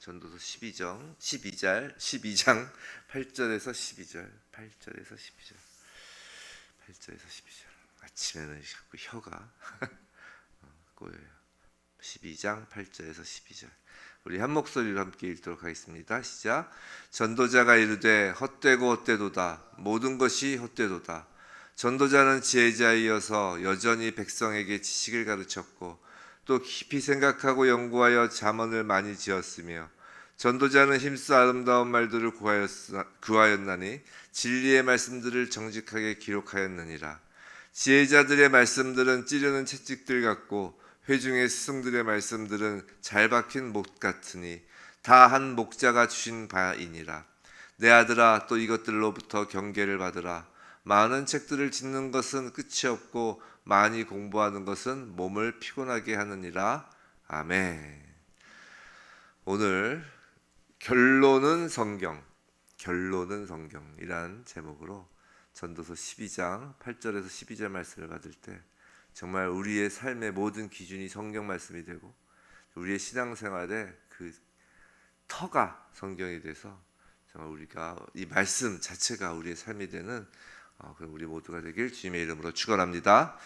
전도서 12장 8절에서 12절. 아침에는 자꾸 혀가 꼬여요. 12장 8절에서 12절. 우리 한 목소리로 함께 읽도록 하겠습니다. 시작. 전도자가 이르되 헛되고 헛되도다. 모든 것이 헛되도다. 전도자는 지혜자이어서 여전히 백성에게 지식을 가르쳤고 또 깊이 생각하고 연구하여 잠언을 많이 지었으며 전도자는 힘써 아름다운 말들을 구하였나니 진리의 말씀들을 정직하게 기록하였느니라. 지혜자들의 말씀들은 찌르는 채찍들 같고 회중의 스승들의 말씀들은 잘 박힌 못 같으니 다 한 목자가 주신 바이니라. 내 아들아, 또 이것들로부터 경계를 받으라. 많은 책들을 짓는 것은 끝이 없고 많이 공부하는 것은 몸을 피곤하게 하느니라. 아멘. 오늘 결론은 성경이란 제목으로 전도서 12장 8절에서 12절 말씀을 받을 때 정말 우리의 삶의 모든 기준이 성경 말씀이 되고 우리의 신앙생활의 그 터가 성경이 돼서 정말 우리가 이 말씀 자체가 우리의 삶이 되는 그럼 우리 모두가 되길 주님의 이름으로 축원합니다.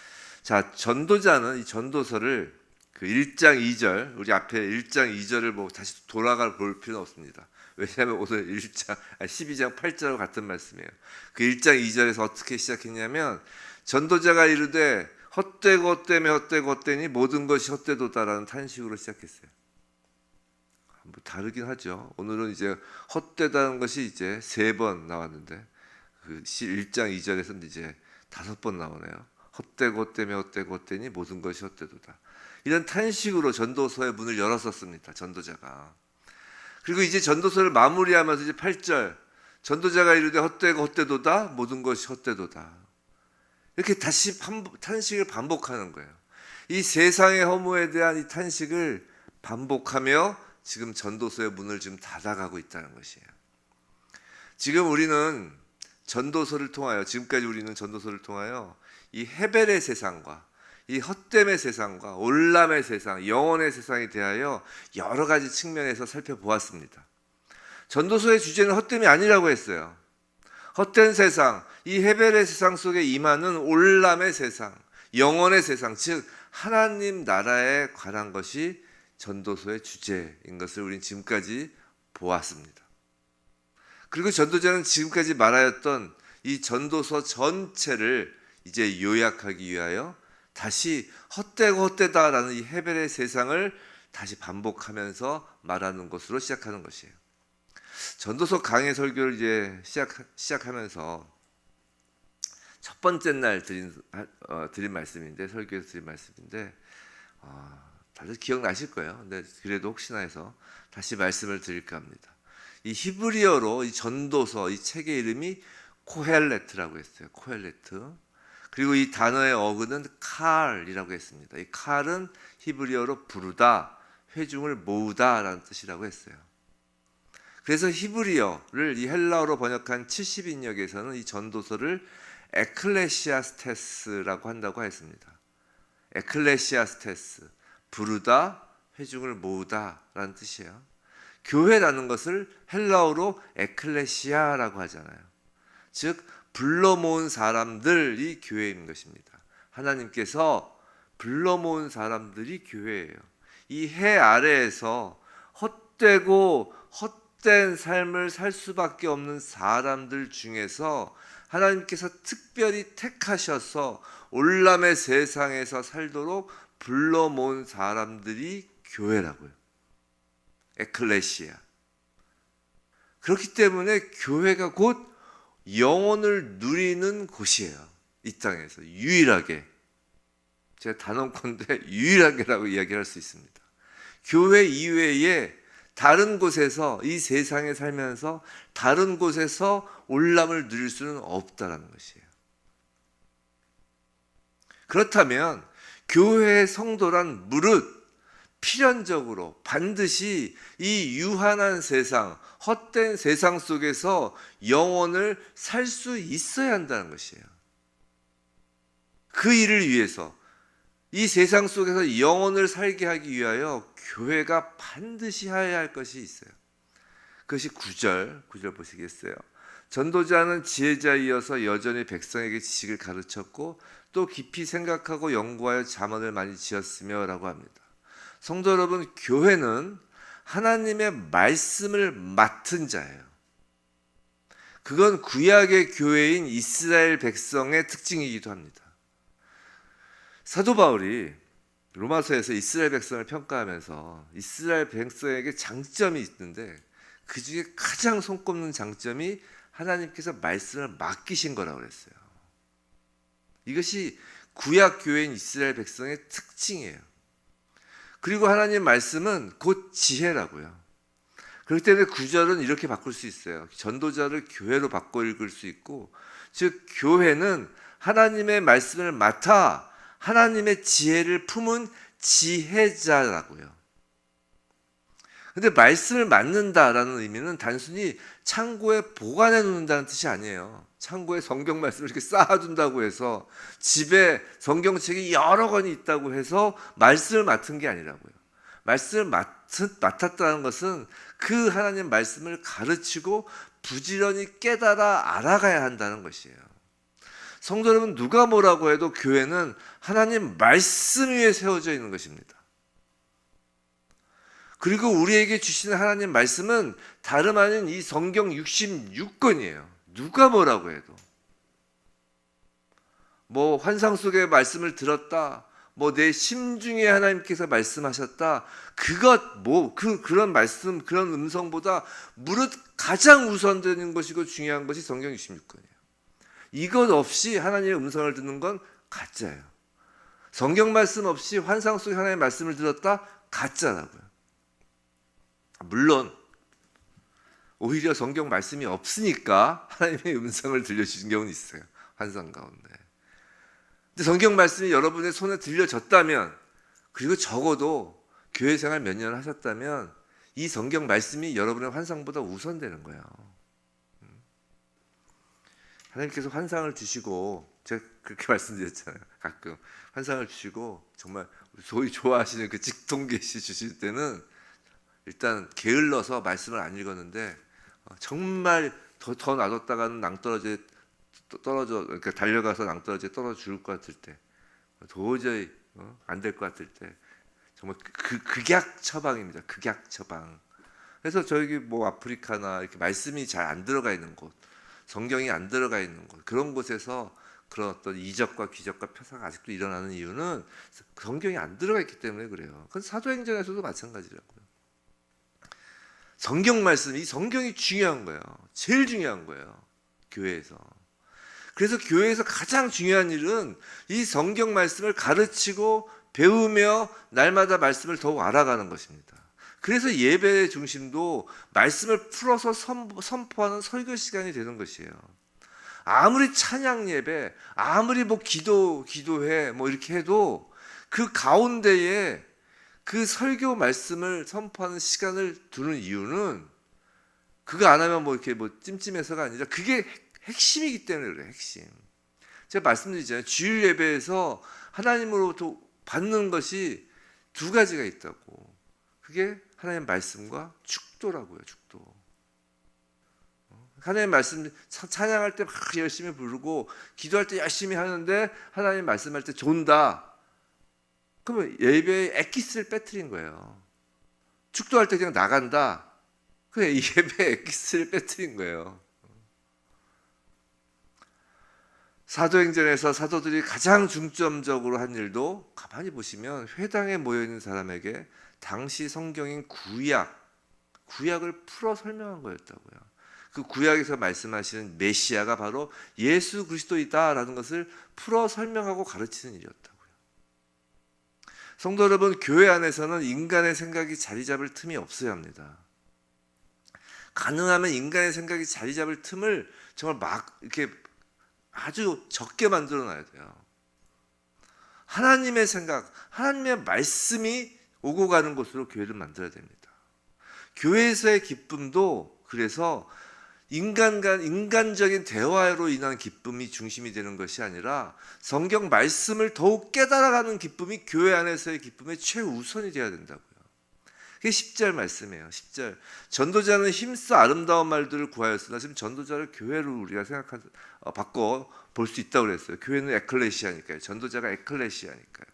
자, 전도자는 이 전도서를 그 1장 2절, 우리 앞에 1장 2절을 보고 다시 돌아가 볼 필요는 없습니다. 왜냐하면 오늘 12장 8절과 같은 말씀이에요. 그 1장 2절에서 어떻게 시작했냐면 전도자가 이르되 헛되고 헛되니 모든 것이 헛되도다라는 탄식으로 시작했어요. 뭐 다르긴 하죠. 오늘은 이제 헛되다는 것이 이제 3번 나왔는데 그 1장 2절에서는 이제 5번 나오네요. 헛되니 모든 것이 헛되도다. 이런 탄식으로 전도서의 문을 열었었습니다. 전도자가. 그리고 이제 전도서를 마무리하면서 이제 8절 전도자가 이르되 헛되고 헛되도다 모든 것이 헛되도다. 이렇게 다시 탄식을 반복하는 거예요. 이 세상의 허무에 대한 이 탄식을 반복하며 지금 전도서의 문을 지금 닫아가고 있다는 것이에요. 지금 우리는 지금까지 우리는 전도서를 통하여 이 헤벨의 세상과 이 헛됨의 세상과 올람의 세상, 영혼의 세상에 대하여 여러 가지 측면에서 살펴보았습니다. 전도서의 주제는 헛됨이 아니라고 했어요. 헛된 세상, 이 헤벨의 세상 속에 임하는 올람의 세상, 영혼의 세상, 즉 하나님 나라에 관한 것이 전도서의 주제인 것을 우리는 지금까지 보았습니다. 그리고 전도자는 지금까지 말하였던 이 전도서 전체를 이제 요약하기 위하여 다시 헛되고 헛되다라는 이 헤벨의 세상을 다시 반복하면서 말하는 것으로 시작하는 것이에요. 전도서 강해 설교를 이제 시작하면서 첫 번째 날 드린 말씀인데, 설교에서 드린 말씀인데 다들 기억나실 거예요. 근데 그래도 혹시나 해서 다시 말씀을 드릴까 합니다. 이 히브리어로 이 전도서 이 책의 이름이 코헬레트라고 했어요. 코헬레트. 그리고 이 단어의 어근은 칼이라고 했습니다. 이 칼은 히브리어로 부르다, 회중을 모으다라는 뜻이라고 했어요. 그래서 히브리어를 이 헬라어로 번역한 70인역에서는 이 전도서를 에클레시아스테스라고 한다고 했습니다. 에클레시아스테스, 부르다, 회중을 모으다라는 뜻이에요. 교회라는 것을 헬라어로 에클레시아라고 하잖아요. 즉 불러 모은 사람들이 교회인 것입니다. 하나님께서 불러 모은 사람들이 교회예요. 이 해 아래에서 헛되고 헛된 삶을 살 수밖에 없는 사람들 중에서 하나님께서 특별히 택하셔서 올람의 세상에서 살도록 불러 모은 사람들이 교회라고요. 에클레시아. 그렇기 때문에 교회가 곧 영혼을 누리는 곳이에요. 이 땅에서 유일하게, 제가 단언컨대 유일하게라고 이야기할 수 있습니다. 교회 이외에 다른 곳에서, 이 세상에 살면서 다른 곳에서 올람을 누릴 수는 없다는 것이에요. 그렇다면 교회의 성도란 무릇 필연적으로 반드시 이 유한한 세상, 헛된 세상 속에서 영혼을 살 수 있어야 한다는 것이에요. 그 일을 위해서 이 세상 속에서 영혼을 살게 하기 위하여 교회가 반드시 해야 할 것이 있어요. 그것이 9절 보시겠어요? 전도자는 지혜자이어서 여전히 백성에게 지식을 가르쳤고 또 깊이 생각하고 연구하여 잠언을 많이 지었으며 라고 합니다. 성도 여러분, 교회는 하나님의 말씀을 맡은 자예요. 그건 구약의 교회인 이스라엘 백성의 특징이기도 합니다. 사도 바울이 로마서에서 이스라엘 백성을 평가하면서 이스라엘 백성에게 장점이 있는데 그 중에 가장 손꼽는 장점이 하나님께서 말씀을 맡기신 거라고 그랬어요. 이것이 구약 교회인 이스라엘 백성의 특징이에요. 그리고 하나님 말씀은 곧 지혜라고요. 그렇기 때문에 9절은 이렇게 바꿀 수 있어요. 전도자를 교회로 바꿔 읽을 수 있고, 즉 교회는 하나님의 말씀을 맡아 하나님의 지혜를 품은 지혜자라고요. 근데 말씀을 맡는다라는 의미는 단순히 창고에 보관해 놓는다는 뜻이 아니에요. 창고에 성경 말씀을 이렇게 쌓아둔다고 해서 집에 성경책이 여러 권이 있다고 해서 말씀을 맡은 게 아니라고요. 말씀을 맡았다는 것은 그 하나님 말씀을 가르치고 부지런히 깨달아 알아가야 한다는 것이에요. 성도 여러분, 누가 뭐라고 해도 교회는 하나님 말씀 위에 세워져 있는 것입니다. 그리고 우리에게 주시는 하나님 말씀은 다름 아닌 이 성경 66권이에요. 누가 뭐라고 해도. 뭐 환상 속의 말씀을 들었다, 뭐 내 심중에 하나님께서 말씀하셨다, 그런 말씀, 그런 음성보다 무릇 가장 우선되는 것이고 중요한 것이 성경 66권이에요. 이것 없이 하나님의 음성을 듣는 건 가짜예요. 성경 말씀 없이 환상 속에 하나님의 말씀을 들었다? 가짜라고요. 물론 오히려 성경 말씀이 없으니까 하나님의 음성을 들려주신 경우는 있어요. 환상 가운데. 근데 성경 말씀이 여러분의 손에 들려졌다면, 그리고 적어도 교회 생활 몇 년을 하셨다면 이 성경 말씀이 여러분의 환상보다 우선되는 거예요. 하나님께서 환상을 주시고, 제가 그렇게 말씀드렸잖아요. 가끔 환상을 주시고 정말 소위 좋아하시는 그 직통계시 주실 때는 일단 게을러서 말씀을 안 읽었는데 정말 더 놔뒀다가는 낭떠러지에 그러니까 달려가서 낭떠러지에 떨어져 죽을 것 같을 때, 도저히 안 될 것 같을 때, 정말 극약 처방입니다. 극약 처방. 그래서 저기 뭐 아프리카나 이렇게 말씀이 잘 안 들어가 있는 곳, 성경이 안 들어가 있는 곳, 그런 곳에서 그런 어떤 이적과 기적과 표사가 아직도 일어나는 이유는 성경이 안 들어가 있기 때문에 그래요. 그건 사도행전에서도 마찬가지라고요. 성경 말씀, 이 성경이 중요한 거예요. 제일 중요한 거예요. 교회에서. 그래서 교회에서 가장 중요한 일은 이 성경 말씀을 가르치고 배우며 날마다 말씀을 더욱 알아가는 것입니다. 그래서 예배의 중심도 말씀을 풀어서 선포하는 설교 시간이 되는 것이에요. 아무리 찬양 예배, 아무리 뭐 기도회 뭐 이렇게 해도 그 가운데에 그 설교 말씀을 선포하는 시간을 두는 이유는 그거 안 하면 뭐 이렇게 뭐 찜찜해서가 아니라 그게 핵심이기 때문에 그래요. 핵심. 제가 말씀드리잖아요. 주일 예배에서 하나님으로부터 받는 것이 두 가지가 있다고. 그게 하나님의 말씀과 축도라고요. 축도. 하나님의 말씀 찬양할 때 막 열심히 부르고 기도할 때 열심히 하는데 하나님 말씀할 때 존다. 그러면 예배에 엑기스를 빼뜨린 거예요. 축도할 때 그냥 나간다. 그냥 예배에 엑기스를 빼뜨린 거예요. 사도행전에서 사도들이 가장 중점적으로 한 일도 가만히 보시면 회당에 모여있는 사람에게 당시 성경인 구약을 풀어 설명한 거였다고요. 그 구약에서 말씀하시는 메시아가 바로 예수 그리스도이다라는 것을 풀어 설명하고 가르치는 일이었다고요. 성도 여러분, 교회 안에서는 인간의 생각이 자리 잡을 틈이 없어야 합니다. 가능하면 인간의 생각이 자리 잡을 틈을 정말 막 이렇게 아주 적게 만들어 놔야 돼요. 하나님의 생각, 하나님의 말씀이 오고 가는 곳으로 교회를 만들어야 됩니다. 교회에서의 기쁨도 그래서 인간적인 대화로 인한 기쁨이 중심이 되는 것이 아니라 성경 말씀을 더욱 깨달아가는 기쁨이 교회 안에서의 기쁨의 최우선이 되어야 된다고요. 그게 10절 말씀이에요. 10절. 전도자는 힘써 아름다운 말들을 구하였으나, 지금 전도자를 교회로 우리가 바꿔 볼 수 있다고 그랬어요. 교회는 에클레시아니까요. 전도자가 에클레시아니까요.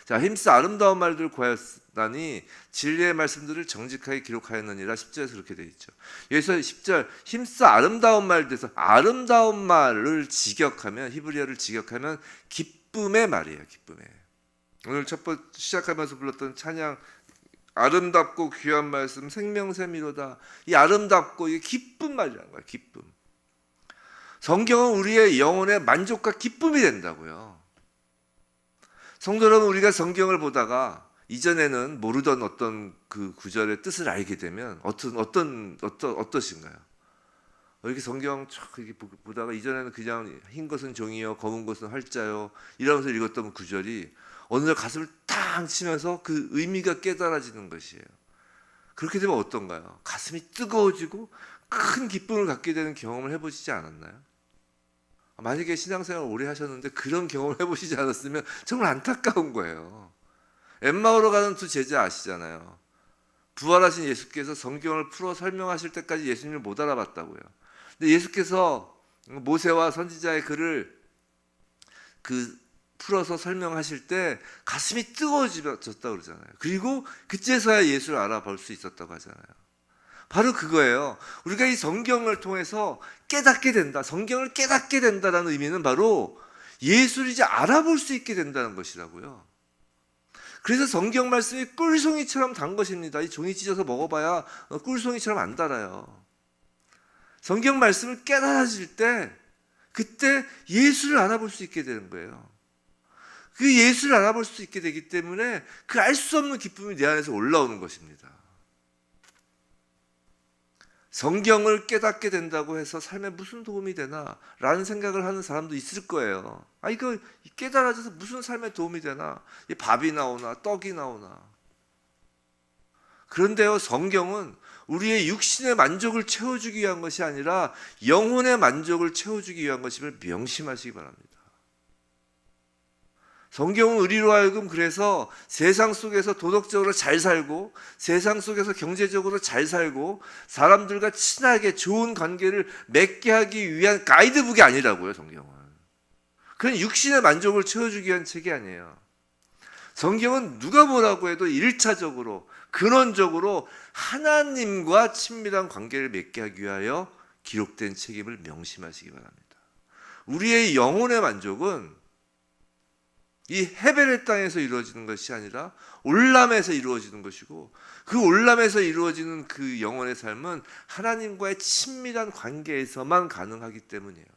자, 힘써 아름다운 말들을 구하였다니 진리의 말씀들을 정직하게 기록하였느니라. 10절에서 그렇게 되어 있죠. 여기서 10절 힘써 아름다운 말들에서 아름다운 말을 직역하면, 히브리어를 직역하면 기쁨의 말이에요. 기쁨의. 오늘 첫 번째 시작하면서 불렀던 찬양, 아름답고 귀한 말씀 생명샘이로다. 이 아름답고 이게 기쁜 말이라는 거예요. 기쁨. 성경은 우리의 영혼의 만족과 기쁨이 된다고요. 성도 여러분, 우리가 성경을 보다가 이전에는 모르던 어떤 그 구절의 뜻을 알게 되면 어떠신가요? 이렇게 성경 쫙 이렇게 보다가 이전에는 그냥 흰 것은 종이요 검은 것은 활자요 이러면서 읽었던 구절이 어느 날 가슴을 탕 치면서 그 의미가 깨달아지는 것이에요. 그렇게 되면 어떤가요? 가슴이 뜨거워지고 큰 기쁨을 갖게 되는 경험을 해보시지 않았나요? 만약에 신앙생활을 오래 하셨는데 그런 경험을 해보시지 않았으면 정말 안타까운 거예요. 엠마오로 가는 두 제자 아시잖아요. 부활하신 예수께서 성경을 풀어 설명하실 때까지 예수님을 못 알아봤다고요. 근데 예수께서 모세와 선지자의 글을 풀어서 설명하실 때 가슴이 뜨거워졌다고 그러잖아요. 그리고 그때서야 예수를 알아볼 수 있었다고 하잖아요. 바로 그거예요. 우리가 이 성경을 통해서 깨닫게 된다. 성경을 깨닫게 된다라는 의미는 바로 예수를 이제 알아볼 수 있게 된다는 것이라고요. 그래서 성경 말씀이 꿀송이처럼 단 것입니다. 이 종이 찢어서 먹어봐야 꿀송이처럼 안 달아요. 성경 말씀을 깨달아질 때 그때 예수를 알아볼 수 있게 되는 거예요. 그 예수를 알아볼 수 있게 되기 때문에 그 알 수 없는 기쁨이 내 안에서 올라오는 것입니다. 성경을 깨닫게 된다고 해서 삶에 무슨 도움이 되나? 라는 생각을 하는 사람도 있을 거예요. 이거 깨달아져서 무슨 삶에 도움이 되나? 밥이 나오나? 떡이 나오나? 그런데요, 성경은 우리의 육신의 만족을 채워주기 위한 것이 아니라 영혼의 만족을 채워주기 위한 것임을 명심하시기 바랍니다. 성경은 우리로 하여금 그래서 세상 속에서 도덕적으로 잘 살고 세상 속에서 경제적으로 잘 살고 사람들과 친하게 좋은 관계를 맺게 하기 위한 가이드북이 아니라고요. 성경은 그런 육신의 만족을 채워주기 위한 책이 아니에요. 성경은 누가 뭐라고 해도 1차적으로 근원적으로 하나님과 친밀한 관계를 맺게 하기 위하여 기록된 책임을 명심하시기 바랍니다. 우리의 영혼의 만족은 이 헤벨의 땅에서 이루어지는 것이 아니라 올람에서 이루어지는 것이고, 그 올람에서 이루어지는 그 영혼의 삶은 하나님과의 친밀한 관계에서만 가능하기 때문이에요.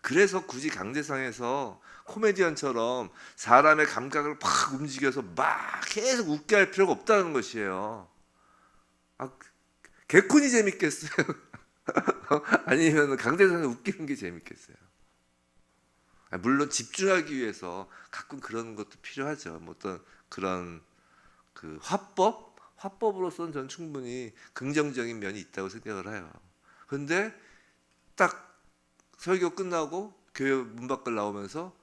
그래서 굳이 강대상에서 코미디언처럼 사람의 감각을 막 움직여서 막 계속 웃게 할 필요가 없다는 것이에요. 개콘이 재밌겠어요? 아니면 강대상에서 웃기는 게 재밌겠어요? 물론 집중하기 위해서 가끔 그런 것도 필요하죠. 어떤 그런 그 화법으로서는 전 충분히 긍정적인 면이 있다고 생각을 해요. 그런데 딱 설교 끝나고 교회 문 밖을 나오면서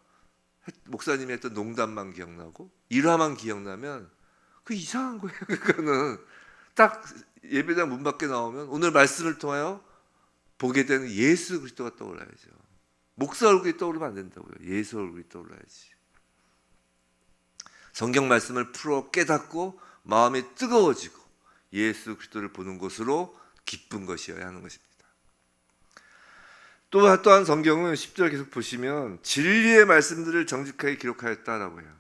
목사님이 했던 농담만 기억나고 일화만 기억나면 그 이상한 거예요. 그거는 딱 예배당 문 밖에 나오면 오늘 말씀을 통하여 보게 되는 예수 그리스도가 떠올라야죠. 목사 얼굴이 떠오르면 안 된다고요. 예수 얼굴이 떠올라야지. 성경 말씀을 풀어 깨닫고 마음이 뜨거워지고 예수 그리스도를 보는 것으로 기쁜 것이어야 하는 것입니다. 또한 성경은 10절 계속 보시면 진리의 말씀들을 정직하게 기록하였다라고 해요.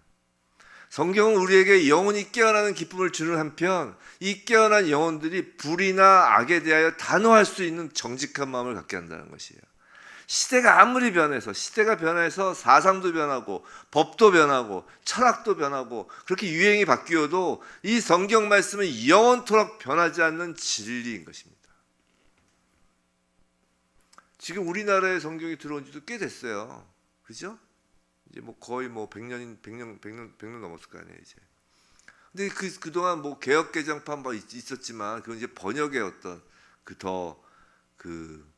성경은 우리에게 영혼이 깨어나는 기쁨을 주는 한편 이 깨어난 영혼들이 불의나 악에 대하여 단호할 수 있는 정직한 마음을 갖게 한다는 것이에요. 시대가 아무리 시대가 변해서 사상도 변하고 법도 변하고 철학도 변하고 그렇게 유행이 바뀌어도 이 성경 말씀은 영원토록 변하지 않는 진리인 것입니다. 지금 우리나라에 성경이 들어온 지도 꽤 됐어요. 그죠? 이제 거의 100년 넘었을 거 아니에요, 이제. 근데 그동안 개혁개정판 있었지만 그건 이제 번역의 어떤 그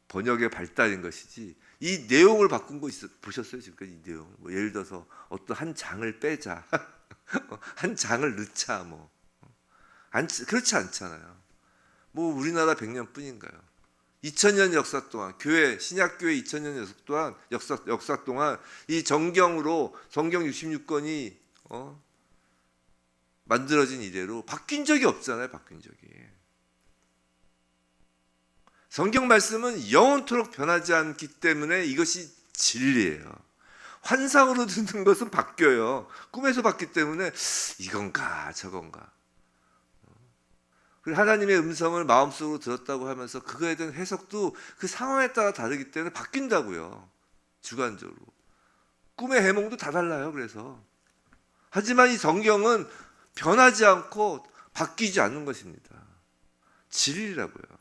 번역의 발달인 것이지 이 내용을 바꾼 거 보셨어요? 지금까지 이 내용. 뭐 예를 들어서 어떤 한 장을 빼자, 한 장을 넣자, 뭐 그렇지 않잖아요. 뭐 우리나라 100년뿐인가요? 2000년 역사 동안 교회 신약교회 2000년 역사 동안 이 정경으로 성경 66권이 만들어진 이래로 바뀐 적이 없잖아요. 바뀐 적이. 성경 말씀은 영원토록 변하지 않기 때문에 이것이 진리예요. 환상으로 듣는 것은 바뀌어요. 꿈에서 봤기 때문에 이건가 저건가. 그리고 하나님의 음성을 마음속으로 들었다고 하면서 그거에 대한 해석도 그 상황에 따라 다르기 때문에 바뀐다고요. 주관적으로. 꿈의 해몽도 다 달라요. 그래서. 하지만 이 성경은 변하지 않고 바뀌지 않는 것입니다. 진리라고요.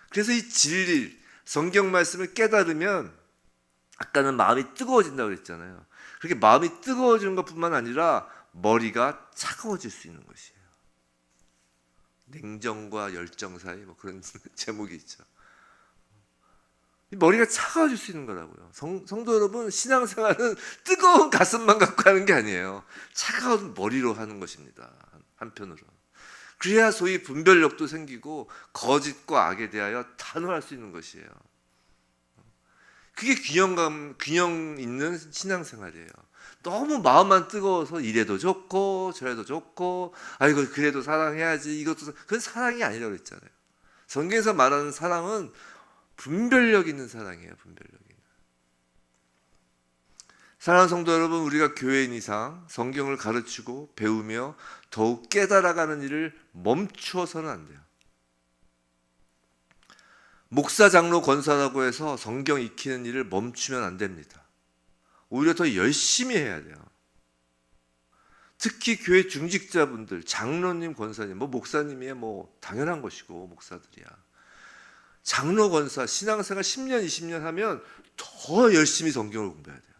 그래서 이 진리, 성경 말씀을 깨달으면 아까는 마음이 뜨거워진다고 그랬잖아요. 그렇게 마음이 뜨거워지는 것뿐만 아니라 머리가 차가워질 수 있는 것이에요. 냉정과 열정 사이 뭐 그런 제목이 있죠. 머리가 차가워질 수 있는 거라고요. 성도 여러분, 신앙생활은 뜨거운 가슴만 갖고 하는 게 아니에요. 차가운 머리로 하는 것입니다. 한편으로. 그래야 소위 분별력도 생기고 거짓과 악에 대하여 단호할 수 있는 것이에요. 그게 균형 있는 신앙생활이에요. 너무 마음만 뜨거워서 이래도 좋고 저래도 좋고 아이고 그래도 사랑해야지 이것도 그건 사랑이 아니라고 그랬잖아요. 성경에서 말하는 사랑은 분별력 있는 사랑이에요. 분별력 있는. 사랑하는 성도 여러분, 우리가 교회인 이상 성경을 가르치고 배우며 더욱 깨달아가는 일을 멈추어서는 안 돼요. 목사, 장로, 권사라고 해서 성경 익히는 일을 멈추면 안 됩니다. 오히려 더 열심히 해야 돼요. 특히 교회 중직자분들, 장로님, 권사님, 뭐 목사님이야 뭐 당연한 것이고 목사들이야. 장로, 권사, 신앙생활 10년, 20년 하면 더 열심히 성경을 공부해야 돼요.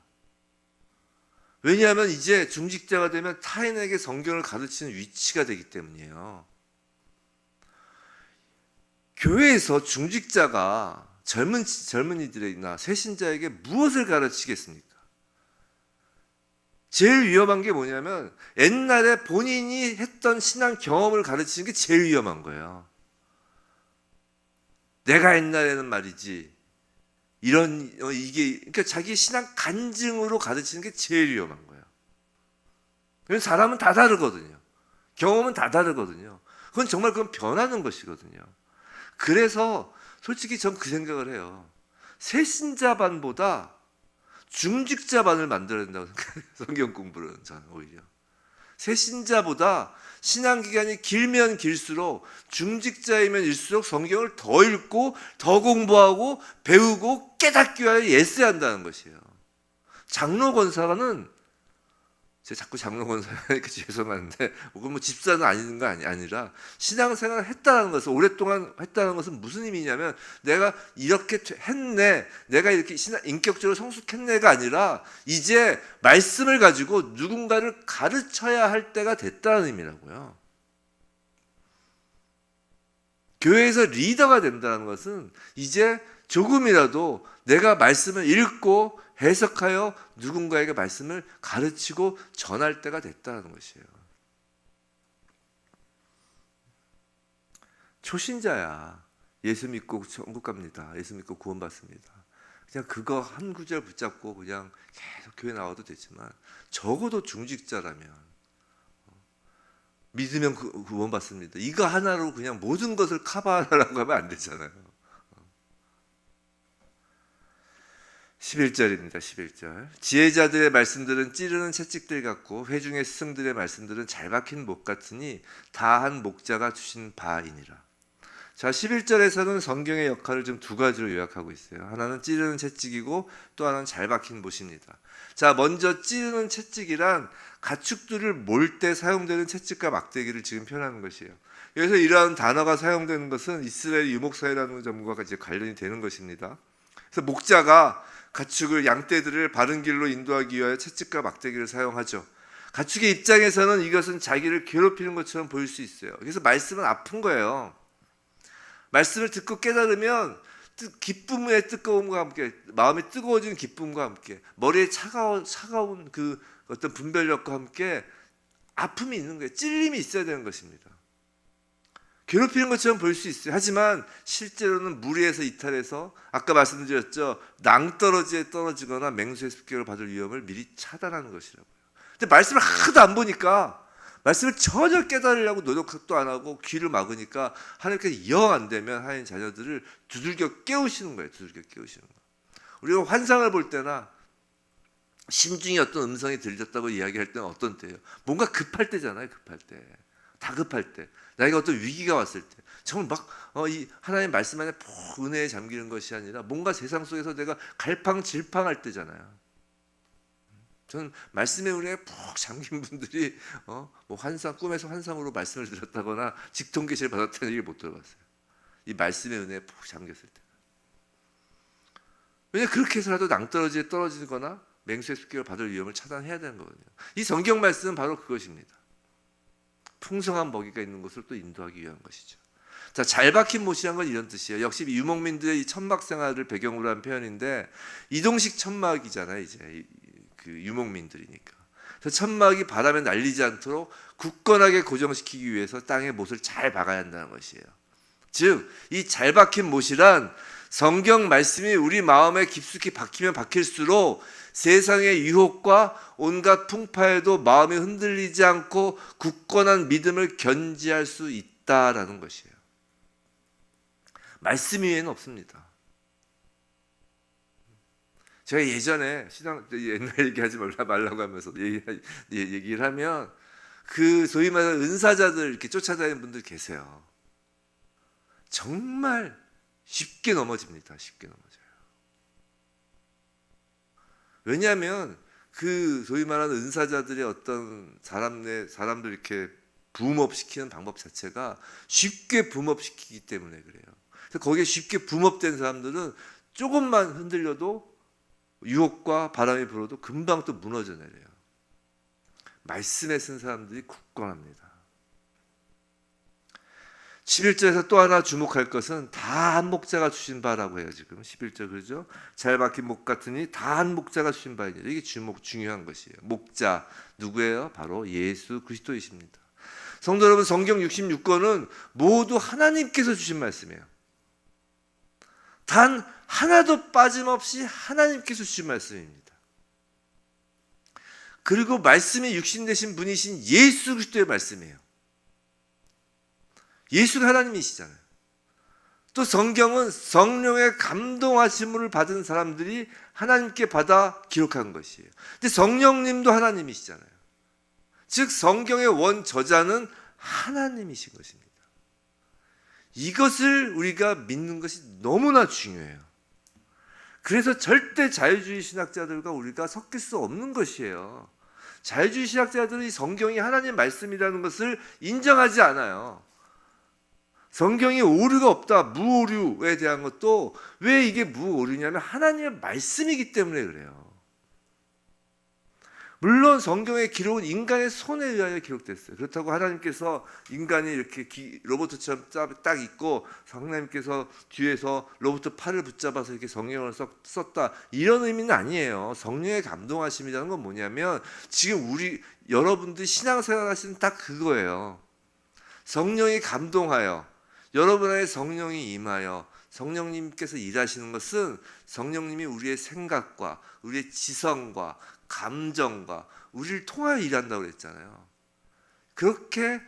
왜냐하면 이제 중직자가 되면 타인에게 성경을 가르치는 위치가 되기 때문이에요. 교회에서 중직자가 젊은이들이나 새신자에게 무엇을 가르치겠습니까? 제일 위험한 게 뭐냐면 옛날에 본인이 했던 신앙 경험을 가르치는 게 제일 위험한 거예요. 내가 옛날에는 말이지 그러니까 자기 신앙 간증으로 가르치는 게 제일 위험한 거예요. 왜냐면 사람은 다 다르거든요. 경험은 다 다르거든요. 그건 변하는 것이거든요. 그래서 솔직히 전 그 생각을 해요. 새신자반보다 중직자반을 만들어야 된다고 생각해요. 성경 공부는 저는 오히려. 새신자보다 신앙기간이 길면 길수록 중직자이면 일수록 성경을 더 읽고 더 공부하고 배우고 깨닫기 위하여 애써야 한다는 것이에요. 장로 권사는 제가 자꾸 장로 권사니까 죄송한데 뭐 집사는 아닌 거 아니라 신앙생활을 했다는 것은 오랫동안 했다는 것은 무슨 의미냐면 내가 이렇게 했네, 내가 이렇게 인격적으로 성숙했네가 아니라 이제 말씀을 가지고 누군가를 가르쳐야 할 때가 됐다는 의미라고요. 교회에서 리더가 된다는 것은 이제 조금이라도 내가 말씀을 읽고 해석하여 누군가에게 말씀을 가르치고 전할 때가 됐다는 것이에요. 초신자야. 예수 믿고 천국 갑니다. 예수 믿고 구원받습니다. 그냥 그거 한 구절 붙잡고 그냥 계속 교회 나와도 되지만 적어도 중직자라면 믿으면 구원받습니다. 이거 하나로 그냥 모든 것을 커버하려고 하면 안 되잖아요. 11절입니다. 11절. 지혜자들의 말씀들은 찌르는 채찍들 같고 회중의 스승들의 말씀들은 잘 박힌 목 같으니 다 한 목자가 주신 바이니라. 자, 11절에서는 성경의 역할을 좀 두 가지로 요약하고 있어요. 하나는 찌르는 채찍이고 또 하나는 잘 박힌 못입니다. 자, 먼저 찌르는 채찍이란 가축들을 몰 때 사용되는 채찍과 막대기를 지금 표현하는 것이에요. 여기서 이러한 단어가 사용되는 것은 이스라엘 유목사회라는 점과 이제 관련이 되는 것입니다. 그래서 목자가 가축을 양떼들을 바른 길로 인도하기 위하여 채찍과 막대기를 사용하죠. 가축의 입장에서는 이것은 자기를 괴롭히는 것처럼 보일 수 있어요. 그래서 말씀은 아픈 거예요. 말씀을 듣고 깨달으면 기쁨의 뜨거움과 함께, 마음이 뜨거워지는 기쁨과 함께, 머리에 차가운 그 어떤 분별력과 함께 아픔이 있는 거예요. 찔림이 있어야 되는 것입니다. 괴롭히는 것처럼 보일 수 있어요. 하지만 실제로는 무리에서 이탈해서 아까 말씀드렸죠. 낭떠러지에 떨어지거나 맹수의 습격을 받을 위험을 미리 차단하는 것이라고요. 근데 말씀을 하나도 안 보니까, 말씀을 전혀 깨달으려고 노력도 안 하고 귀를 막으니까 하나님께서 영 안 되면 하나님 자녀들을 두들겨 깨우시는 거예요. 두들겨 깨우시는 거예요. 우리가 환상을 볼 때나 심중에 어떤 음성이 들렸다고 이야기할 때는 어떤 때예요? 뭔가 급할 때잖아요. 급할 때. 다급할 때. 나에게 어떤 위기가 왔을 때. 정말 막 이 하나님의 말씀 안에 푹 은혜에 잠기는 것이 아니라 뭔가 세상 속에서 내가 갈팡질팡할 때잖아요. 저는 말씀의 은혜에 푹 잠긴 분들이 뭐 꿈에서 환상으로 말씀을 들었다거나 직통 계시를 받았다는 얘기를 못 들어봤어요. 이 말씀의 은혜에 푹 잠겼을 때. 왜냐하면 그렇게 해서라도 낭떠러지에 떨어지거나 맹수의 습격을 받을 위험을 차단해야 되는 거거든요. 이 성경 말씀은 바로 그것입니다. 풍성한 먹이가 있는 곳을 또 인도하기 위한 것이죠. 자, 잘 박힌 못이란 건 이런 뜻이에요. 역시 유목민들의 이 천막 생활을 배경으로 한 표현인데, 이동식 천막이잖아요. 이제 그 유목민들이니까. 그래서 천막이 바람에 날리지 않도록 굳건하게 고정시키기 위해서 땅에 못을 잘 박아야 한다는 것이에요. 즉, 이 잘 박힌 못이란 성경 말씀이 우리 마음에 깊숙이 박히면 박힐수록 세상의 유혹과 온갖 풍파에도 마음이 흔들리지 않고 굳건한 믿음을 견지할 수 있다라는 것이에요. 말씀 위에는 없습니다. 제가 예전에 옛날 얘기하지 말라고 하면서 얘기를 하면, 그 소위 말하는 은사자들 이렇게 쫓아다니는 분들 계세요. 정말 쉽게 넘어집니다. 쉽게 넘어져요. 왜냐하면 그 소위 말하는 은사자들의 어떤 사람들 이렇게 붐업시키는 방법 자체가 쉽게 붐업시키기 때문에 그래요. 그래서 거기에 쉽게 붐업된 사람들은 조금만 흔들려도, 유혹과 바람이 불어도 금방 또 무너져 내려요. 말씀에 쓴 사람들이 굳건합니다. 11절에서 또 하나 주목할 것은 다 한 목자가 주신 바라고 해요. 지금 11절 그러죠? 잘 박힌 목 같으니 다 한 목자가 주신 바이니, 이게 중요한 것이에요. 목자 누구예요? 바로 예수 그리스도이십니다. 성도 여러분, 성경 66권은 모두 하나님께서 주신 말씀이에요. 단 하나도 빠짐없이 하나님께서 주신 말씀입니다. 그리고 말씀이 육신 되신 분이신 예수 그리스도의 말씀이에요. 예수가 하나님이시잖아요. 또 성경은 성령의 감동하심을 받은 사람들이 하나님께 받아 기록한 것이에요. 근데 성령님도 하나님이시잖아요. 즉 성경의 원 저자는 하나님이신 것입니다. 이것을 우리가 믿는 것이 너무나 중요해요. 그래서 절대 자유주의 신학자들과 우리가 섞일 수 없는 것이에요. 자유주의 신학자들은 이 성경이 하나님 말씀이라는 것을 인정하지 않아요. 성경이 오류가 없다, 무오류에 대한 것도, 왜 이게 무오류냐면 하나님의 말씀이기 때문에 그래요. 물론 성경의 기록은 인간의 손에 의하여 기록됐어요. 그렇다고 하나님께서 인간이 이렇게 로봇처럼 딱 있고 하나님께서 뒤에서 로봇 팔을 붙잡아서 이렇게 성경을 썼다, 이런 의미는 아니에요. 성령의 감동하심이라는 건 뭐냐면, 지금 여러분들이 신앙생활 하시는 딱 그거예요. 성령이 감동하여, 여러분 안에 성령이 임하여 성령님께서 일하시는 것은, 성령님이 우리의 생각과 우리의 지성과 감정과 우리를 통하여 일한다고 그랬잖아요. 그렇게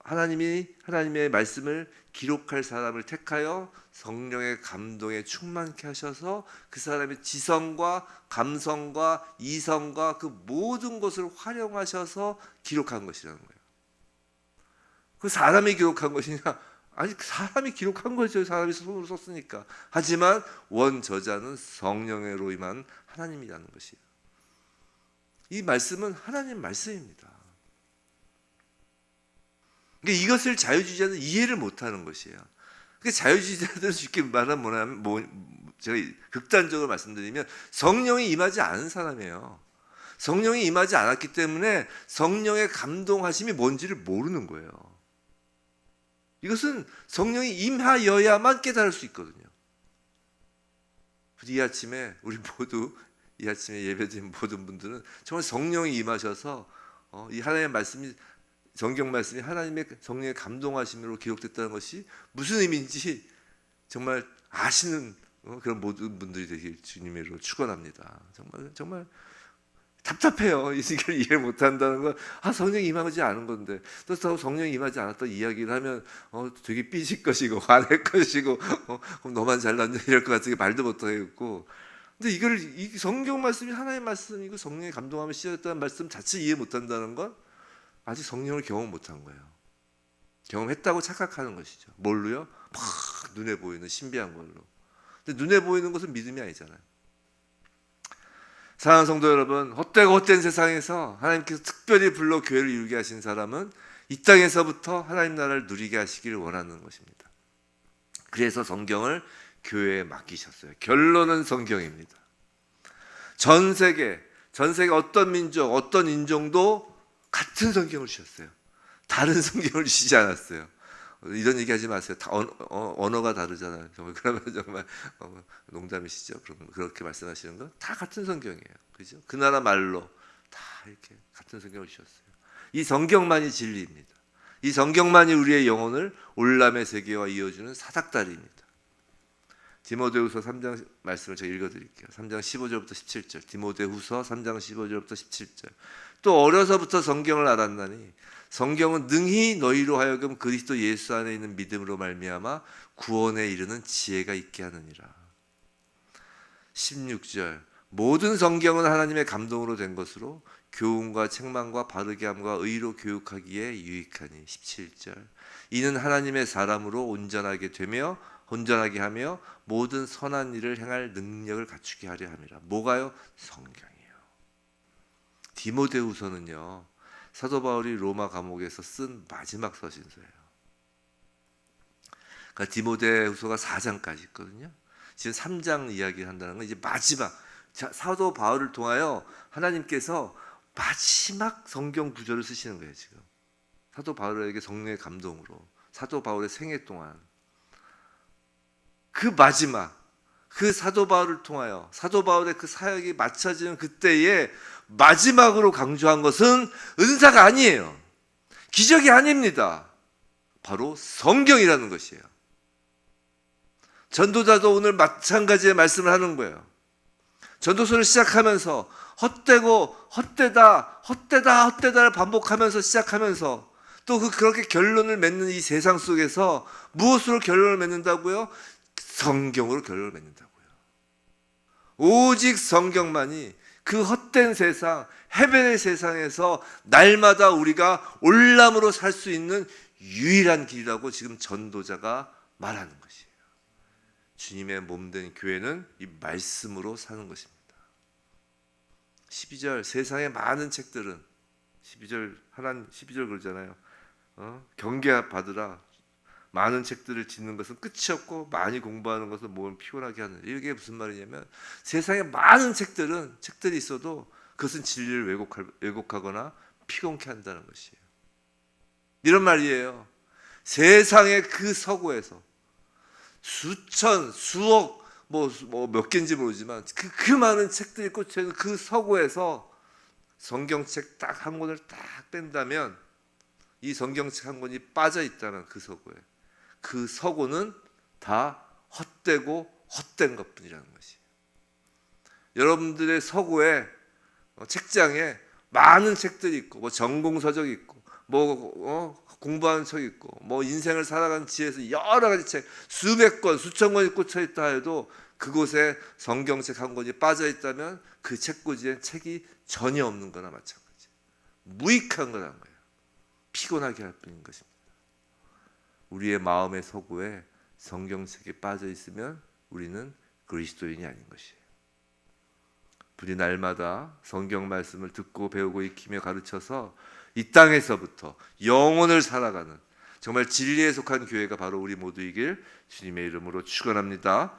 하나님의 말씀을 기록할 사람을 택하여 성령의 감동에 충만케 하셔서 그 사람의 지성과 감성과 이성과 그 모든 것을 활용하셔서 기록한 것이라는 거예요. 그 사람이 기록한 것이냐? 아니, 사람이 기록한 거죠. 사람이 손으로 썼으니까. 하지만 원 저자는 성령으로 임한 하나님이라는 것이에요. 이 말씀은 하나님 말씀입니다. 그러니까 이것을 자유주의자는 이해를 못하는 것이에요. 그러니까 자유주의자들은 쉽게 말하면 제가 극단적으로 말씀드리면 성령이 임하지 않은 사람이에요. 성령이 임하지 않았기 때문에 성령의 감동하심이 뭔지를 모르는 거예요. 이것은 성령이 임하여야만 깨달을 수 있거든요. 이 아침에 우리 모두 이 아침에 예배드린 모든 분들은 정말 성령이 임하셔서 이 하나님의 말씀이 성경 말씀이 하나님의 성령의 감동하심으로 기록됐다는 것이 무슨 의미인지 정말 아시는 그런 모든 분들이 되길 주님의 이름으로 축원합니다. 정말 답답해요. 이걸 이해 못한다는 건 성령이 임하지 않은 건데 또 성령이 임하지 않았던 이야기를 하면 되게 삐질 것이고 화낼 것이고 그럼 너만 잘났냐 이럴 것 같으니 말도 못하겠고, 근데 이 성경 말씀이 하나님의 말씀이고 성령의 감동하며 시작했다는 말씀 자체 이해 못한다는 건 아직 성령을 경험 못한 거예요. 경험했다고 착각하는 것이죠. 뭘로요? 막 눈에 보이는 신비한 걸로. 근데 눈에 보이는 것은 믿음이 아니잖아요. 사랑하는 성도 여러분, 헛되고 헛된 세상에서 하나님께서 특별히 불러 교회를 이루게 하신 사람은 이 땅에서부터 하나님 나라를 누리게 하시기를 원하는 것입니다. 그래서 성경을 교회에 맡기셨어요. 결론은 성경입니다. 전 세계 어떤 민족, 어떤 인종도 같은 성경을 주셨어요. 다른 성경을 주시지 않았어요. 이런 얘기 하지 마세요. 다 언어가 다르잖아요. 그러면 정말 농담이시죠? 그렇게 말씀하시는 건 다 같은 성경이에요. 그죠? 그 나라 말로 다 이렇게 같은 성경을 주셨어요. 이 성경만이 진리입니다. 이 성경만이 우리의 영혼을 올람의 세계와 이어주는 사닥다리입니다. 디모데후서 3장 말씀을 제가 읽어드릴게요. 3장 15절부터 17절. 디모데후서 3장 15절부터 17절. 또 어려서부터 성경을 알았나니 성경은 능히 너희로 하여금 그리스도 예수 안에 있는 믿음으로 말미암아 구원에 이르는 지혜가 있게 하느니라. 16절. 모든 성경은 하나님의 감동으로 된 것으로 교훈과 책망과 바르게 함과 의로 교육하기에 유익하니. 17절. 이는 하나님의 사람으로 온전하게 하며 모든 선한 일을 행할 능력을 갖추게 하려 함이라. 뭐가요? 성경이에요. 디모데후서는요, 사도 바울이 로마 감옥에서 쓴 마지막 서신서예요. 그러니까 디모데후서가 4장까지 있거든요. 지금 3장 이야기를 한다는 건 이제 마지막, 사도 바울을 통하여 하나님께서 마지막 성경 구절을 쓰시는 거예요. 지금 사도 바울에게 성령의 감동으로 사도 바울의 생애 동안 그 마지막, 그 사도 바울을 통하여 사도 바울의 그 사역이 마쳐지는 그때에 마지막으로 강조한 것은 은사가 아니에요. 기적이 아닙니다. 바로 성경이라는 것이에요. 전도자도 오늘 마찬가지의 말씀을 하는 거예요. 전도서를 시작하면서 헛되고 헛되다를 반복하면서 시작하면서 또 그렇게 결론을 맺는 이 세상 속에서 무엇으로 결론을 맺는다고요? 성경으로 결론을 맺는다고요. 오직 성경만이 그 헛된 세상, 해변의 세상에서 날마다 우리가 올람으로 살 수 있는 유일한 길이라고 지금 전도자가 말하는 것이에요. 주님의 몸된 교회는 이 말씀으로 사는 것입니다. 12절, 세상의 많은 책들은 12절 그러잖아요. 경계 받으라. 많은 책들을 짓는 것은 끝이 없고 많이 공부하는 것은 몸을 피곤하게 하는. 이게 무슨 말이냐면 세상에 많은 책들이 있어도 그것은 진리를 왜곡하거나 피곤케 한다는 것이에요. 이런 말이에요. 세상의 그 서구에서 수천, 수억, 몇 개인지 모르지만 그 많은 책들이 꽂혀있는 그 서구에서 성경책 딱 한 권을 딱 뺀다면 이 성경책 한 권이 빠져 있다는 그 서구에, 그 서구는 다 헛되고 헛된 것뿐이라는 것이에요. 여러분들의 서구에 책장에 많은 책들이 있고 전공서적이 있고 공부하는 책이 있고 인생을 살아가는 지혜에서 여러 가지 책 수백 권 수천 권이 꽂혀 있다 해도 그곳에 성경책 한 권이 빠져 있다면 그 책꽂이에 책이 전혀 없는 거나 마찬가지예요. 무익한 거라는 거예요. 피곤하게 할 뿐인 것입니다. 우리의 마음의 서구에 성경책이 빠져 있으면 우리는 그리스도인이 아닌 것이에요. 우리 날마다 성경 말씀을 듣고 배우고 익히며 가르쳐서 이 땅에서부터 영혼을 살아가는 정말 진리에 속한 교회가 바로 우리 모두이길 주님의 이름으로 축원합니다.